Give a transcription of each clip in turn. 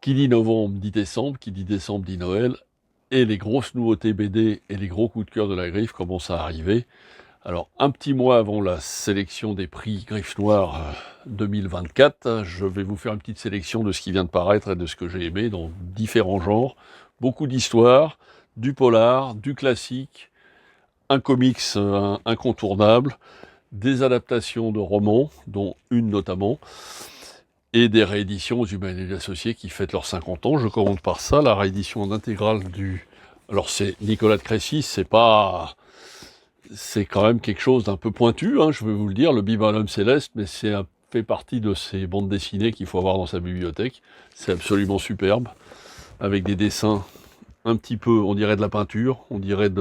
Qui dit novembre dit décembre, qui dit décembre dit Noël, et les grosses nouveautés BD et les gros coups de cœur de la Griffe commencent à arriver. Alors, un petit mois avant la sélection des prix Griffe Noire 2024, je vais vous faire une petite sélection de ce qui vient de paraître et de ce que j'ai aimé dans différents genres. Beaucoup d'histoires, du polar, du classique, un comics incontournable, des adaptations de romans, dont une notamment, et des rééditions aux Humanités Associés qui fêtent leurs 50 ans. Je commence par ça, la réédition intégrale du... Alors c'est Nicolas de Crécy, c'est quand même quelque chose d'un peu pointu, hein, je vais vous le dire, le Bibelhomme Céleste, mais fait partie de ces bandes dessinées qu'il faut avoir dans sa bibliothèque. C'est absolument superbe, avec des dessins un petit peu, on dirait de la peinture, on dirait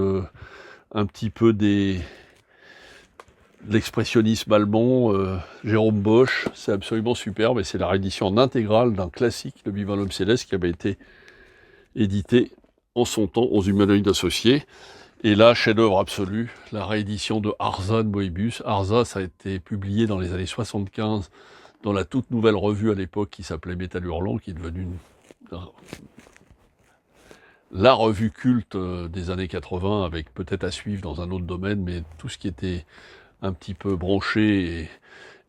un petit peu de l'expressionnisme allemand, Jérôme Bosch, c'est absolument superbe, et c'est la réédition en intégrale d'un classique, le Bibelhomme Céleste, qui avait été édité en son temps aux Humanoïdes Associés. Et là, chef-d'œuvre absolu, la réédition de Arza de Moebius. Arza, ça a été publié dans les années 75 dans la toute nouvelle revue à l'époque qui s'appelait Métal Hurlant, qui est devenue la revue culte des années 80, avec peut-être à suivre dans un autre domaine, mais tout ce qui était un petit peu branché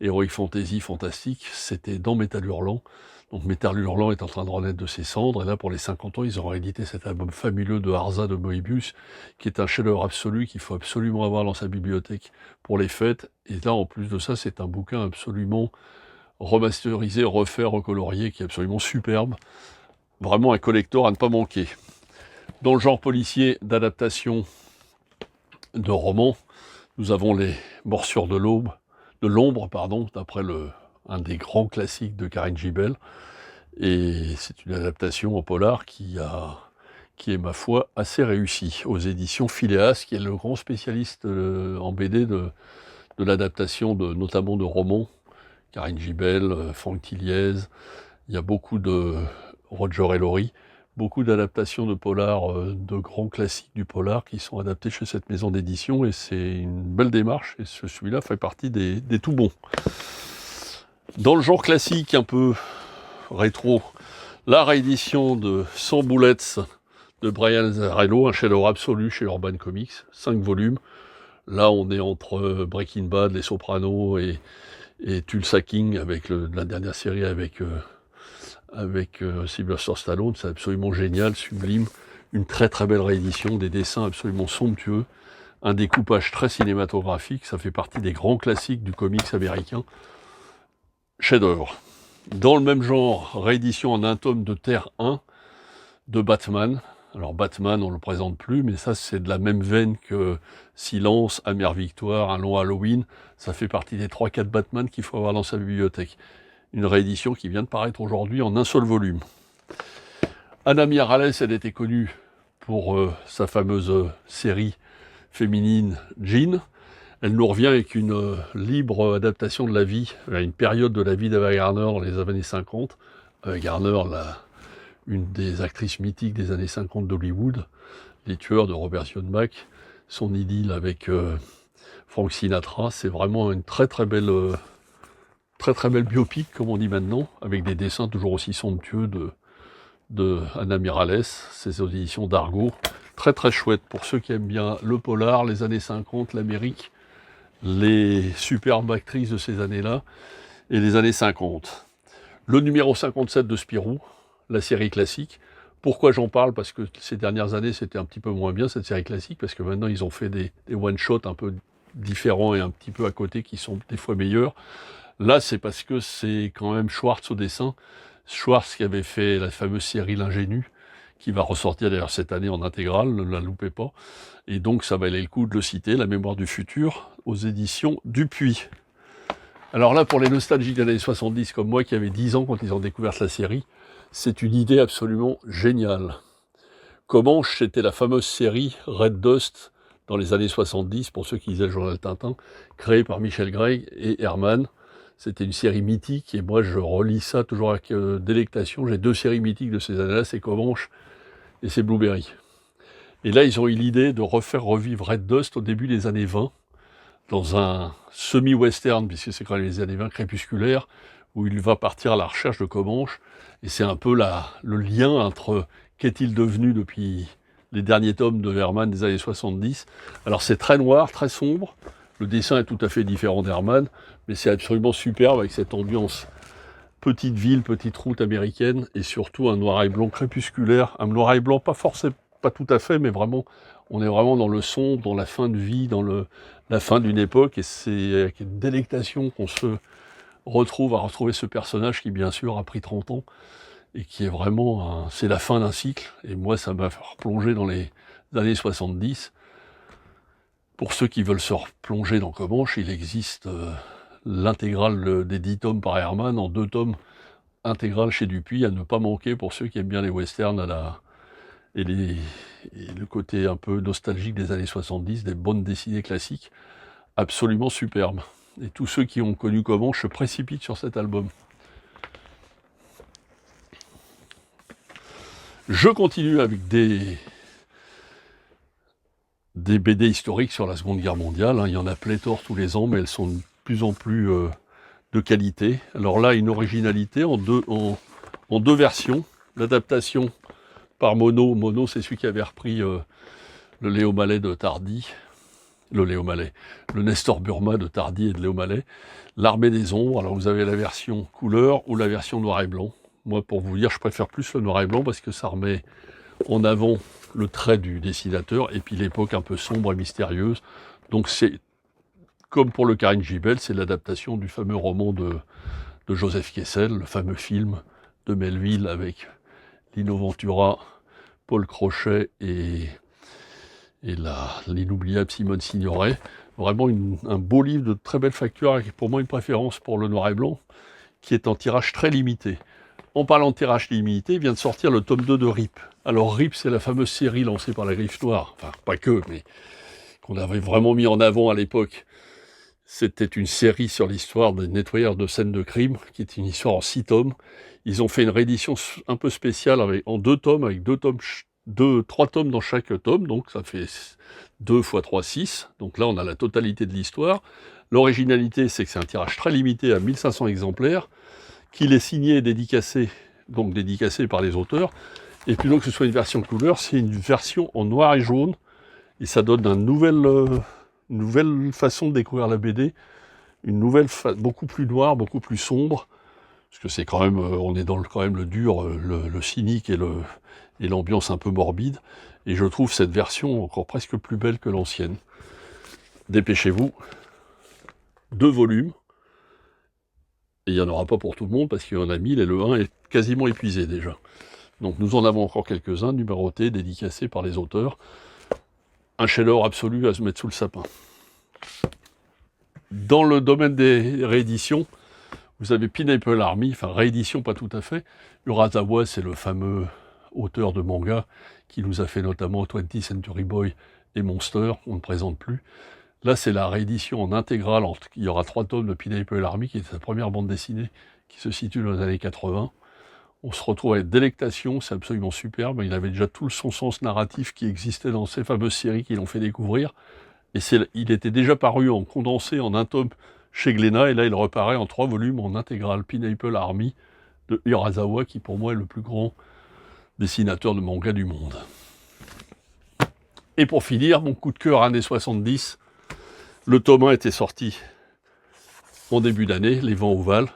et Heroic Fantasy, fantastique, c'était dans Métal Hurlant. Donc Métal Hurlant est en train de renaître de ses cendres, et là pour les 50 ans, ils ont réédité cet album fabuleux de Arza de Moebius, qui est un chef-d'œuvre absolu qu'il faut absolument avoir dans sa bibliothèque pour les fêtes. Et là, en plus de ça, c'est un bouquin absolument remasterisé, refait, recolorié, qui est absolument superbe. Vraiment un collector à ne pas manquer. Dans le genre policier d'adaptation de romans, nous avons les Morsures de l'ombre, d'après un des grands classiques de Karine Gibel. Et c'est une adaptation en polar qui est, ma foi, assez réussie, aux éditions Phileas, qui est le grand spécialiste en BD de l'adaptation notamment de romans. Karine Gibel, Franck Tilliez, il y a beaucoup de Roger Ellory, beaucoup d'adaptations de polar, de grands classiques du polar qui sont adaptés chez cette maison d'édition, et c'est une belle démarche, et celui-là fait partie des tout bons. Dans le genre classique, un peu rétro, la réédition de 100 Bullets de Brian Azzarello, un chef-d'œuvre absolu chez Urban Comics, 5 volumes. Là, on est entre Breaking Bad, Les Sopranos et Tulsa King, avec la dernière série avec Sylvester Stallone. C'est absolument génial, sublime, une très très belle réédition, des dessins absolument somptueux, un découpage très cinématographique, ça fait partie des grands classiques du comics américain, chef-d'œuvre. Dans le même genre, réédition en un tome de Terre 1 de Batman. Alors Batman, on ne le présente plus, mais ça c'est de la même veine que Silence, Amère Victoire, Un long Halloween. Ça fait partie des 3-4 Batman qu'il faut avoir dans sa bibliothèque. Une réédition qui vient de paraître aujourd'hui en un seul volume. Anna Miralles, elle était connue pour sa fameuse série féminine Jean. Elle nous revient avec une libre adaptation de la vie, une période de la vie d'Ava Gardner dans les années 50. Ava Gardner, une des actrices mythiques des années 50 d'Hollywood, Les Tueurs de Robert Siodmak, son idylle avec Frank Sinatra, c'est vraiment une très très belle biopic, comme on dit maintenant, avec des dessins toujours aussi somptueux de Anna Miralles, ses éditions d'Argo. Très très chouette pour ceux qui aiment bien le polar, les années 50, l'Amérique, les superbes actrices de ces années-là, et les années 50. Le numéro 57 de Spirou, la série classique. Pourquoi j'en parle? Parce que ces dernières années, c'était un petit peu moins bien, cette série classique, parce que maintenant, ils ont fait des one-shots un peu différents et un petit peu à côté, qui sont des fois meilleurs. Là, c'est parce que c'est quand même Schwartz au dessin. Schwartz qui avait fait la fameuse série L'Ingénu, qui va ressortir d'ailleurs cette année en intégrale, ne la loupez pas. Et donc, ça valait le coup de le citer, La Mémoire du Futur, aux éditions Dupuis. Alors là, pour les nostalgiques des années 70, comme moi, qui avait 10 ans quand ils ont découvert la série, c'est une idée absolument géniale. Comanche, c'était la fameuse série Red Dust dans les années 70, pour ceux qui lisaient le journal Tintin, créée par Michel Gregg et Herman. C'était une série mythique, et moi je relis ça toujours avec délectation. J'ai 2 séries mythiques de ces années-là, c'est Comanche et c'est Blueberry. Et là, ils ont eu l'idée de refaire revivre Red Dust au début des années 20, dans un semi-western, puisque c'est quand même les années 20 crépusculaires, où il va partir à la recherche de Comanche, et c'est un peu le lien entre qu'est-il devenu depuis les derniers tomes de Herman des années 70. Alors c'est très noir, très sombre, le dessin est tout à fait différent d'Herman, mais c'est absolument superbe avec cette ambiance petite ville, petite route américaine, et surtout un noir et blanc crépusculaire, un noir et blanc pas forcément, pas tout à fait, mais vraiment, on est vraiment dans le sombre, dans la fin de vie, dans la fin d'une époque, et c'est avec une délectation qu'on se retrouve à retrouver ce personnage qui, bien sûr, a pris 30 ans, et qui est vraiment, c'est la fin d'un cycle, et moi, ça m'a replongé dans les années 70. Pour ceux qui veulent se replonger dans Comanche, il existe l'intégrale des 10 tomes par Herman, en 2 tomes intégrales chez Dupuis, à ne pas manquer pour ceux qui aiment bien les westerns et le côté un peu nostalgique des années 70, des bandes dessinées classiques, absolument superbes. Et tous ceux qui ont connu Comanche se précipitent sur cet album. Je continue avec des BD historiques sur la Seconde Guerre mondiale. Il y en a pléthore tous les ans, mais elles sont de plus en plus de qualité. Alors là, une originalité en deux versions. L'adaptation par Mono. Mono, c'est celui qui avait repris le Léo Mallet de Tardy. Le Nestor Burma de Tardy et de Léo Mallet. L'Armée des Ombres. Alors vous avez la version couleur ou la version noir et blanc. Moi, pour vous dire, je préfère plus le noir et blanc parce que ça remet en avant le trait du dessinateur et puis l'époque un peu sombre et mystérieuse. Donc c'est, comme pour le Karine Gibel, c'est l'adaptation du fameux roman de Joseph Kessel, le fameux film de Melville avec Lino Ventura, Paul Crochet et l'inoubliable Simone Signoret. Vraiment un beau livre de très belle facture, avec pour moi une préférence pour le noir et blanc, qui est en tirage très limité. En parlant de tirage limité, vient de sortir le tome 2 de RIP. Alors RIP, c'est la fameuse série lancée par la Griffe Noire, enfin pas que, mais qu'on avait vraiment mis en avant à l'époque. C'était une série sur l'histoire des nettoyeurs de scènes de crime, qui est une histoire en 6 tomes. Ils ont fait une réédition un peu spéciale en 2 tomes, avec 3 tomes dans chaque tome, donc ça fait 2 x 3, 6. Donc là, on a la totalité de l'histoire. L'originalité, c'est que c'est un tirage très limité à 1500 exemplaires, qu'il est signé et dédicacé, donc dédicacé par les auteurs. Et plutôt que ce soit une version couleur, c'est une version en noir et jaune, et ça donne une nouvelle façon de découvrir la BD, beaucoup plus noire, beaucoup plus sombre, parce que c'est quand même, on est dans quand même le dur, le cynique et l'ambiance un peu morbide, et je trouve cette version encore presque plus belle que l'ancienne. Dépêchez-vous, 2 volumes, et il n'y en aura pas pour tout le monde, parce qu'il y en a 1000, et le 1 est quasiment épuisé déjà. Donc nous en avons encore quelques-uns, numérotés, dédicacés par les auteurs. Un chef-d'œuvre absolu à se mettre sous le sapin. Dans le domaine des rééditions, vous avez Pineapple Army, enfin réédition pas tout à fait. Urasawa, c'est le fameux auteur de manga qui nous a fait notamment 20th Century Boy et Monster, on ne présente plus. Là, c'est la réédition en intégrale. Il y aura 3 tomes de Pineapple Army, qui est sa première bande dessinée, qui se situe dans les années 80. On se retrouve avec délectation, c'est absolument superbe. Il avait déjà tout son sens narratif qui existait dans ces fameuses séries qui l'ont fait découvrir. Et il était déjà paru en condensé en 1 tome chez Glénat, et là il reparaît en 3 volumes en intégrale. Pineapple Army de Urasawa, qui pour moi est le plus grand dessinateur de manga du monde. Et pour finir, mon coup de cœur années 70, le tome 1 était sorti en début d'année, Les Vents Ovales.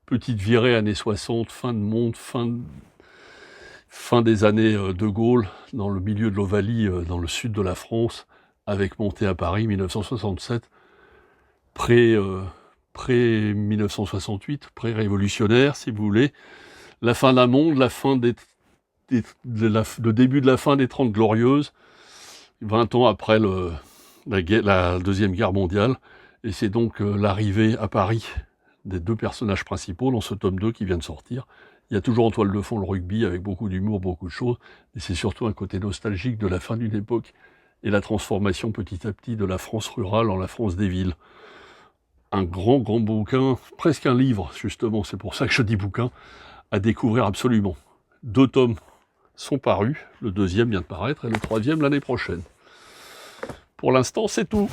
Petite virée années 60, fin de monde, fin des années De Gaulle, dans le milieu de l'Ovalie, dans le sud de la France, avec montée à Paris, 1967, pré-1968, pré-révolutionnaire, si vous voulez. La fin d'un monde, le début de la fin des 30 Glorieuses, 20 ans après la Deuxième Guerre mondiale, et c'est donc l'arrivée à Paris des 2 personnages principaux dans ce tome 2 qui vient de sortir. Il y a toujours en toile de fond le rugby avec beaucoup d'humour, beaucoup de choses, et c'est surtout un côté nostalgique de la fin d'une époque et la transformation petit à petit de la France rurale en la France des villes. Un grand bouquin, presque un livre justement, c'est pour ça que je dis bouquin, à découvrir absolument. 2 tomes sont parus, le 2e vient de paraître et le 3e l'année prochaine. Pour l'instant, c'est tout.